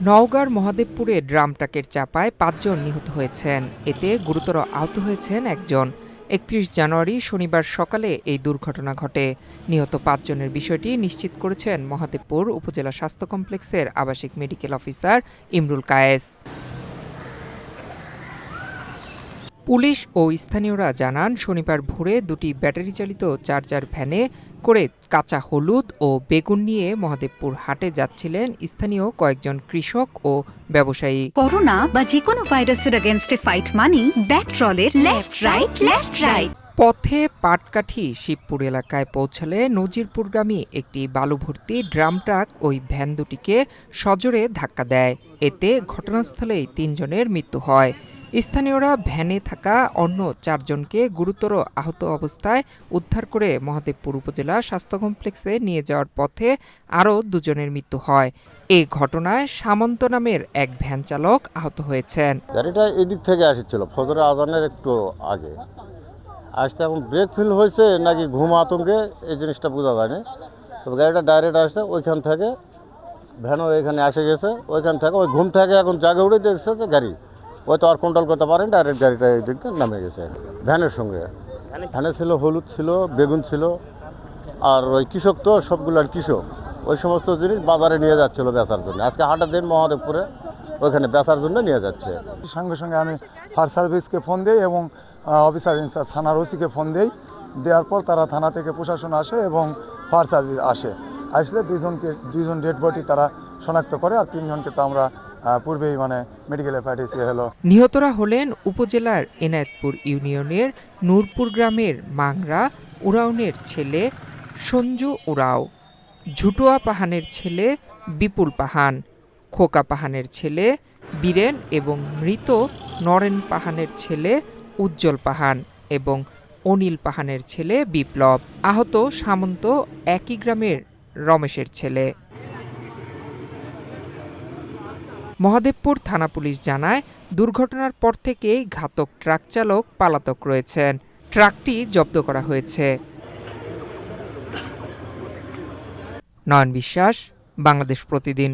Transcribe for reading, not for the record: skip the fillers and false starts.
নওগাঁর মহাদেবপুরে ড্রাম ট্রাকের চাপায় ৫ জন নিহত হয়েছেন। এতে গুরুতর আহত হয়েছেন একজন। ৩১ জানুয়ারি শনিবার সকালে এই দুর্ঘটনা ঘটে। নিহত ৫ জনের বিষয়টি নিশ্চিত করেছেন মহাদেবপুর উপজেলা স্বাস্থ্য কমপ্লেক্সের আবাসিক মেডিকেল অফিসার ইমরুল কায়েস। পুলিশ ও স্থানীয়রা জানান, শনিবার ভোরে দুটি ব্যাটারি চালিত চার্জার ভ্যানে করে কাঁচা হলুদ ও বেগুন নিয়ে মহাদেবপুর হাটে যাচ্ছিলেন স্থানীয় কয়েকজন কৃষক ও ব্যবসায়ী। করোনা বা যে কোনো ভাইরাসের এগেইনস্টে ফাইট মানি ব্যাকট্রলের লেফট রাইট। পথে পাটকাঠি শিবপুর এলাকায় পৌঁছালে নজিরপুরগামী একটি বালুভর্তি ড্রাম ট্রাক ওই ভ্যান দুটিকে সজোরে ধাক্কা দেয়। এতে ঘটনাস্থলেই ৩ জনের মৃত্যু হয়। স্থানীয়রা ভ্যানে থাকা অন্য ৪ জনকে গুরুতর আহত অবস্থায় উদ্ধার করে মহাদেবপুর উপজেলা স্বাস্থ্য কমপ্লেক্সে নিয়ে যাওয়ার পথে আরও ২ জনের মৃত্যু হয়। এ ঘটনায় সামন্ত নামের এক ভ্যান চালক আহত হয়েছেন। গাড়িটা এদিক থেকে আসছিল ফজরের আজানের একটু আগে আসতে, এখন ব্রেক ফেল হয়েছে নাকি ঘুম আতঙ্কে এই জিনিসটা বোঝা যায়নি। তবে গাড়িটা ডাইরেক্ট আসছে ওইখান থেকে, ভ্যানও এখানে এসে গেছে, ওইখান থেকে ওই ঘুম থেকে এখন জাগে উঠে দেখছে যে গাড়ি ওই তো আর কন্ট্রোল করতে পারেন, ডাইরেক্ট গাড়িটা এই দিকটা নামে গেছে। ভ্যানের সঙ্গে ভ্যানে ছিল হলুদ, ছিল বেগুন, ছিল আর ওই কৃষক তো সবগুলো আর কৃষক ওই সমস্ত জিনিস বাজারে নিয়ে যাচ্ছিল বেচার জন্য। আজকে হাটের দিন মহাদেবপুরে ওইখানে বেচার জন্য নিয়ে যাচ্ছে। সঙ্গে সঙ্গে আমি ফায়ার সার্ভিসকে ফোন দিই এবং অফিসার ইনচার্জ থানার ওসিকে ফোন দিই। দেওয়ার পর তারা থানা থেকে প্রশাসন আসে এবং ফায়ার সার্ভিস আসলে দুইজন ডেড বডি তারা শনাক্ত করে, আর ৩ জনকে তো আমরা পূর্বেই মেডিকেলে পাঠিয়েছি হলো। নিহতরা হলেন উপজেলার এনায়েতপুর ইউনিয়নের নূরপুর গ্রামের মাংরা উরাওনের ছেলে সঞ্জু উরাও, ঝুটুয়া পাহানের ছেলে বিপুল পাহান, খোকা পাহানের ছেলে বীরেন এবং মৃত নরেন পাহানের ছেলে উজ্জ্বল পাহান এবং অনিল পাহানের ছেলে বিপ্লব। আহত সামন্ত একই গ্রামের রমেশের ছেলে। মহাদেবপুর থানা পুলিশ জানায়, দুর্ঘটনার পর থেকেই ঘাতক ট্রাক চালক পলাতক রয়েছেন। ট্রাকটি জব্দ করা হয়েছে। নয়ন বিশ্বাস, বাংলাদেশ প্রতিদিন।